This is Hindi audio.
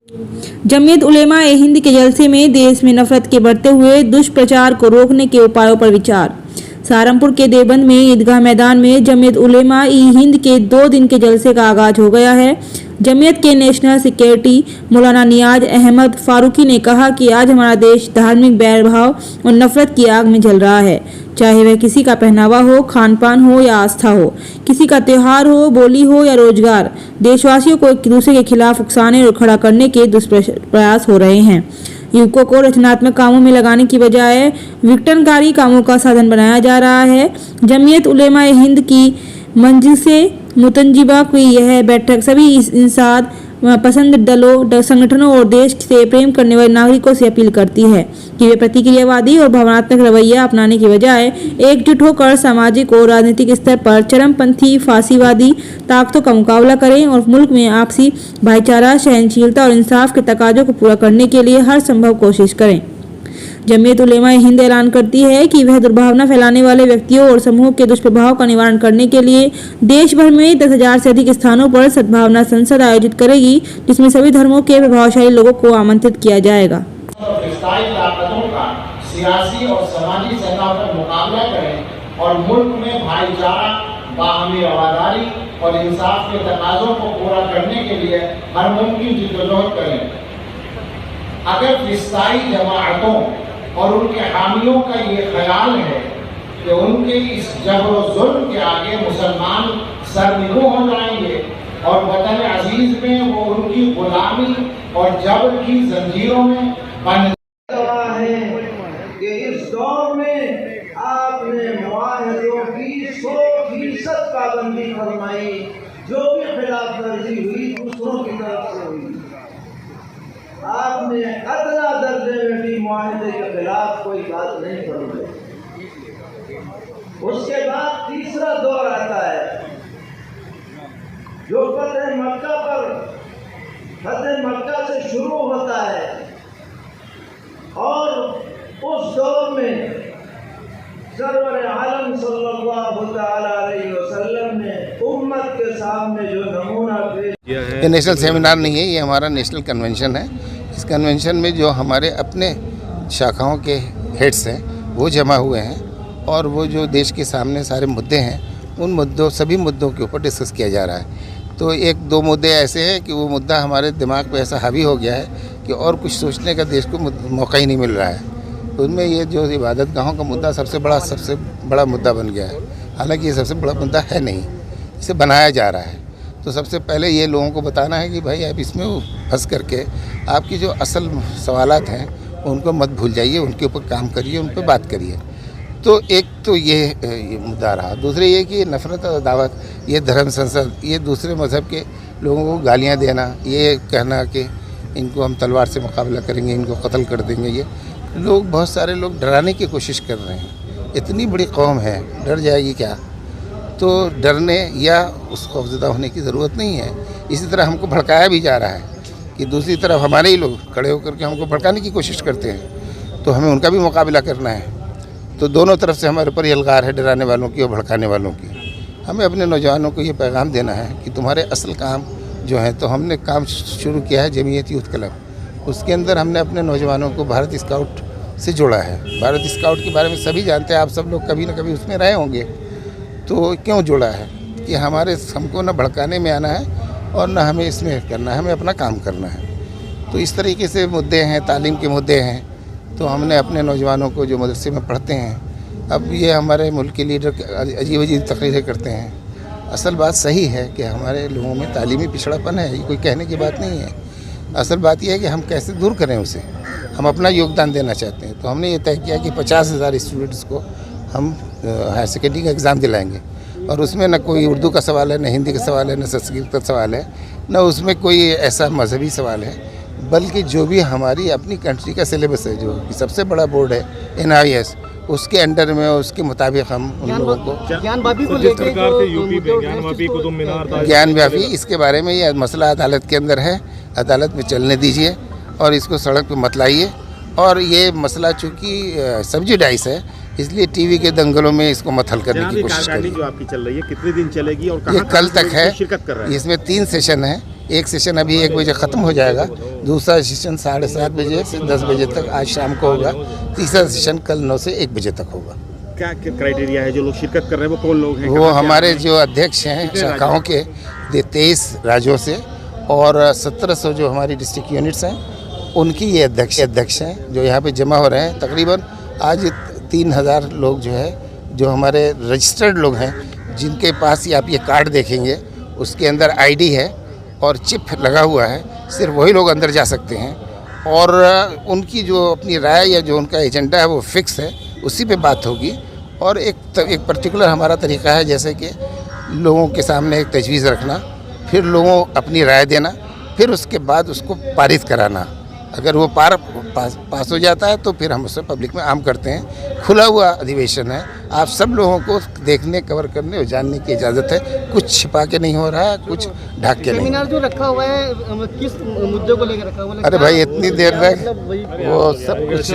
जमीयत उलेमा ए हिंद के जलसे में देश में नफरत के बढ़ते हुए दुष्प्रचार को रोकने के उपायों पर विचार। सहारनपुर के देवबंद में ईदगाह मैदान में जमीयत उलेमा ए हिंद के 2 दिन के जलसे का आगाज हो गया है। जमीयत के नेशनल सेक्रेटरी मौलाना नियाज अहमद फारूकी ने कहा कि आज हमारा देश धार्मिक बैरभाव और नफरत की आग में जल रहा है, चाहे वह किसी का पहनावा हो, खान पान हो या आस्था हो, किसी का त्योहार हो, बोली हो या रोजगार। देशवासियों को एक दूसरे के खिलाफ उकसाने और खड़ा करने के दुष्प्रयास हो रहे हैं। युवकों को रचनात्मक कामों में लगाने की बजाय विघटनकारी कामों का साधन बनाया जा रहा है। जमीयत उलेमा ए हिंद की मंजिसे मुतंजिबा की यह बैठक सभी इंसाद पसंद दलों, संगठनों और देश से प्रेम करने वाले नागरिकों से अपील करती है कि वे प्रतिक्रियावादी और भावनात्मक रवैया अपनाने की बजाय एकजुट होकर सामाजिक और राजनीतिक स्तर पर चरमपंथी फासीवादी ताकतों का मुकाबला करें और मुल्क में आपसी भाईचारा, सहनशीलता और इंसाफ के तकाजों को पूरा करने के लिए हर संभव कोशिश करें। जमीयत उलेमा ए हिंद ऐलान करती है कि वह दुर्भावना फैलाने वाले व्यक्तियों और समूहों के दुष्प्रभाव का निवारण करने के लिए देश भर में 10,000 से अधिक स्थानों पर सद्भावना संसद आयोजित करेगी, जिसमें सभी धर्मों के प्रभावशाली लोगों को आमंत्रित किया जाएगा। सियासी और समाजी सतह पर मुकाबला करें और मुल्क में भाईचारा, बाहमी रवादारी और इंसाफ के तकाजों को पूरा करने के लिए हर मुमकिन जिद्दोजहद करें। अगर फिस्ताई जमाअतों और उनके हामियों का ये ख्याल है कि उनके इस जबर और जुल्म के आगे मुसलमान सरनिगू हो जाएंगे और वतन अजीज में वो उनकी गुलामी और जबर की जंजीरों में बंद है कि इस दौर में आपने मुआहदों की 100% पाबंदी फरमाई। जो भी खिलाफ वर्जी हुई दूसरों की तरफ से हुई। आपने अदना दर्जे में भी मुआहदे के खिलाफ कोई बात नहीं फरमाई। उसके बाद तीसरा दौर आता है जो फतह मक्का से शुरू होता है और उस दौर में सरवर आलम सल्लल्लाहु अलैहि वसल्लम ने उम्मत के सामने जो नमूना पेश किया है। ये नेशनल सेमिनार नहीं है, ये हमारा नेशनल कन्वेंशन है। इस कन्वेंशन में जो हमारे अपने शाखाओं के हेड्स हैं वो जमा हुए हैं और वो जो देश के सामने सारे मुद्दे हैं उन सभी मुद्दों के ऊपर डिस्कस किया जा रहा है। तो 1-2 मुद्दे ऐसे हैं कि वो मुद्दा हमारे दिमाग पे ऐसा हावी हो गया है कि और कुछ सोचने का देश को मौका ही नहीं मिल रहा है। तो उनमें ये जो इबादत गाहों का मुद्दा सबसे बड़ा मुद्दा बन गया है। हालांकि ये सबसे बड़ा मुद्दा है नहीं, इसे बनाया जा रहा है। तो सबसे पहले ये लोगों को बताना है कि भाई आप इसमें फंस करके आपकी जो असल सवालात हैं उनको मत भूल जाइए, उनके ऊपर काम करिए, उन पर बात करिए। तो एक तो ये मुद्दा रहा। दूसरे ये कि नफ़रत और दावत, ये धर्म संसद, ये दूसरे मज़हब के लोगों को गालियाँ देना, ये कहना कि इनको हम तलवार से मुकाबला करेंगे, इनको कत्ल कर देंगे, ये लोग बहुत सारे लोग डराने की कोशिश कर रहे हैं। इतनी बड़ी कौम है, डर जाएगी क्या? तो डरने या उस खौफज़दा होने की ज़रूरत नहीं है। इसी तरह हमको भड़काया भी जा रहा है कि दूसरी तरफ हमारे ही लोग खड़े होकर के हमको भड़काने की कोशिश करते हैं, तो हमें उनका भी मुकाबला करना है। तो दोनों तरफ से हमारे ऊपर यलगार है, डराने वालों की और भड़काने वालों की। हमें अपने नौजवानों को ये पैगाम देना है कि तुम्हारे असल काम जो है, तो हमने काम शुरू किया है जमीयत यूथ क्लब, उसके अंदर हमने अपने नौजवानों को भारत स्काउट से जोड़ा है। भारत स्काउट के बारे में सभी जानते हैं, आप सब लोग कभी ना कभी उसमें रहे होंगे। तो क्यों जोड़ा है कि हमको ना भड़काने में आना है और ना हमें इसमें करना है, हमें अपना काम करना है। तो इस तरीके से मुद्दे हैं, तालीम के मुद्दे हैं। तो हमने अपने नौजवानों को जो मदरसे में पढ़ते हैं, अब ये हमारे मुल्क के लीडर अजीब अजीब तकरीरें करते हैं। असल बात सही है कि हमारे लोगों में तालीमी पिछड़ापन है, ये कोई कहने की बात नहीं है। असल बात यह है कि हम कैसे दूर करें उसे, हम अपना योगदान देना चाहते हैं। तो हमने ये तय किया कि 50,000 स्टूडेंट्स को हम हायर सेकेंडरी का एग्ज़ाम दिलाएंगे और उसमें न कोई उर्दू का सवाल है, न हिंदी का सवाल है, न संस्कृत का सवाल है, न उसमें कोई ऐसा मजहबी सवाल है, बल्कि जो भी हमारी अपनी कंट्री का सिलेबस है, जो कि सबसे बड़ा बोर्ड है NIS, उसके अंडर में उसके मुताबिक हम उन लोगों को ज्ञानव्यापी इसके बारे में ये मसला अदालत के अंदर है, अदालत में चलने दीजिए और इसको सड़क पे मत लाइए। और ये मसला चूँकि सब्सिडाइज है, इसलिए टीवी के दंगलों में इसको मत हल करने की कोशिश करिए। जो आपकी चल रही है कितने दिन चलेगी और ये कल तक है, शिरकत कर रहे हैं? इसमें 3 सेशन है। एक सेशन अभी 1 बजे ख़त्म हो जाएगा, दूसरा सेशन 7:30 बजे से 10 बजे तक आज शाम को होगा, तीसरा सेशन कल 9 से 1 बजे तक होगा। क्या क्राइटेरिया है जो लोग शिरकत कर रहे हैं, वो कौन लोग हैं? वो हमारे जो अध्यक्ष हैं शाखाओं के 23 राज्यों से और 1700 जो हमारी डिस्ट्रिक्ट यूनिट्स हैं उनकी ये अध्यक्ष हैं जो यहाँ पे जमा हो रहे हैं। तकरीबन आज 3000 लोग जो है, जो हमारे रजिस्टर्ड लोग हैं, जिनके पास ही आप ये कार्ड देखेंगे उसके अंदर आईडी है और चिप लगा हुआ है, सिर्फ वही लोग अंदर जा सकते हैं। और उनकी जो अपनी राय या जो उनका एजेंडा है वो फिक्स है, उसी पे बात होगी। और एक पर्टिकुलर हमारा तरीका है, जैसे कि लोगों के सामने एक तजवीज़ रखना, फिर लोगों अपनी राय देना, फिर उसके बाद उसको पारित कराना। अगर वो पास हो जाता है तो फिर हम उसे पब्लिक में आम करते हैं। खुला हुआ अधिवेशन है, आप सब लोगों को देखने, कवर करने और जानने की इजाज़त है। कुछ छिपा के नहीं हो रहा है, कुछ ढक के नहीं। सेमिनार जो रखा हुआ है किस मुद्दे को लेकर रखा हुआ है? अरे भाई, इतनी देर तक वो सब कुछ